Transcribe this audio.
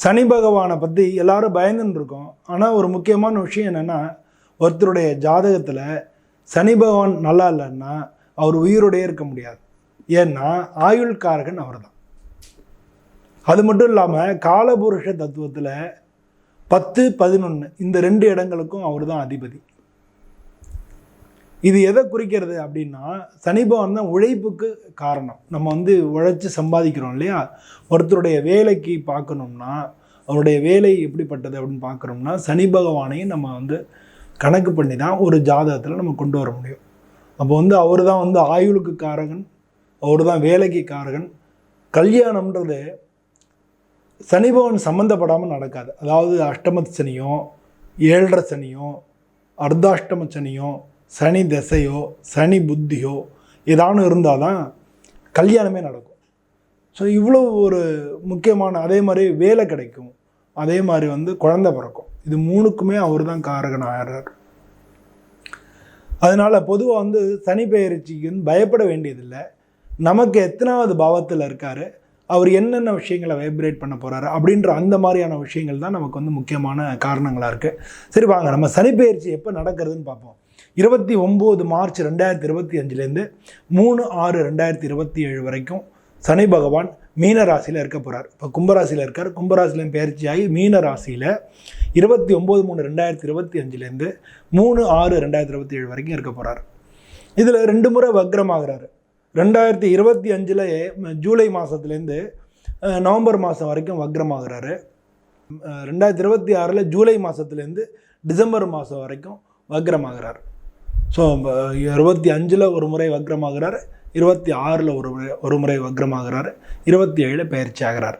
சனி பகவானை பற்றி எல்லாரும் பயந்துன்னு இருக்கோம். ஆனால் ஒரு முக்கியமான விஷயம் என்னென்னா, ஒருத்தருடைய ஜாதகத்தில் சனி பகவான் நல்லா இல்லைன்னா அவர் உயிரோடையே இருக்க முடியாது. ஏன்னா ஆயுள்காரகன் அவர் தான். அது மட்டும் இல்லாமல் காலபுருஷ தத்துவத்தில் 10, 11 இந்த 2 இடங்களுக்கும் அவர் தான் அதிபதி. இது எதை குறிக்கிறது அப்படின்னா, சனி பகவான் தான் உழைப்புக்கு காரணம். நம்ம உழைச்சி சம்பாதிக்கிறோம் இல்லையா? ஒருத்தருடைய வேலைக்கு பார்க்கணும்னா, அவருடைய வேலை எப்படிப்பட்டது அப்படின்னு பார்க்குறோம்னா, சனி பகவானையும் நம்ம கணக்கு பண்ணி தான் ஒரு ஜாதகத்தில் நம்ம கொண்டு வர முடியும். அப்போ அவர் தான் ஆயுளுக்கு காரகன், அவர் தான் வேலைக்கு காரகன். கல்யாணம்ன்றது சனி பகவான் சம்மந்தப்படாமல் நடக்காது. அதாவது அஷ்டம சனியோ, 7.5 சனியோ, அர்த்தாஷ்டம சனியோ, சனி திசையோ, சனி புத்தியோ ஏதானு இருந்தால் தான் கல்யாணமே நடக்கும். ஸோ இவ்வளோ ஒரு முக்கியமான, அதே மாதிரி வேலை கிடைக்கும், அதே மாதிரி குழந்தை பிறக்கும். இது 3க்குமே அவர் தான் காரகன் ஆகிறார். அதனால் பொதுவாக சனி பெயர்ச்சிக்கு பயப்பட வேண்டியதில்லை. நமக்கு எத்தனாவது பாவத்தில் இருக்கார், அவர் என்னென்ன விஷயங்களை வைப்ரேட் பண்ண போகிறாரு அப்படின்ற அந்த மாதிரியான விஷயங்கள் தான் நமக்கு முக்கியமான காரணங்களாக இருக்குது. சரி வாங்க, நம்ம சனி பெயர்ச்சி எப்போ நடக்கிறதுன்னு பார்ப்போம். 29 மார்ச் 2025 3/6/2027 வரைக்கும் சனி பகவான் மீன ராசியில் இருக்க போகிறார். இப்போ கும்பராசியில் இருக்கார். கும்பராசிலையும் பயிற்சியாகி மீன ராசியில் 29/3/2025 3/6/2027 வரைக்கும் இருக்க போகிறார். இதில் 2 முறை வக்ரமாகிறாரு. 2025 ஜூலை மாதத்துலேருந்து நவம்பர் மாதம் வரைக்கும் வக்ரமாகிறாரு. 2026 ஜூலை மாதத்துலேருந்து டிசம்பர் மாதம் வரைக்கும் வக்ரமாகிறார். ஸோ 25 ஒரு முறை வக்ரமாகிறார், 26 ஒரு முறை வக்ரமாகிறார், 27 பயிற்சி ஆகிறார்.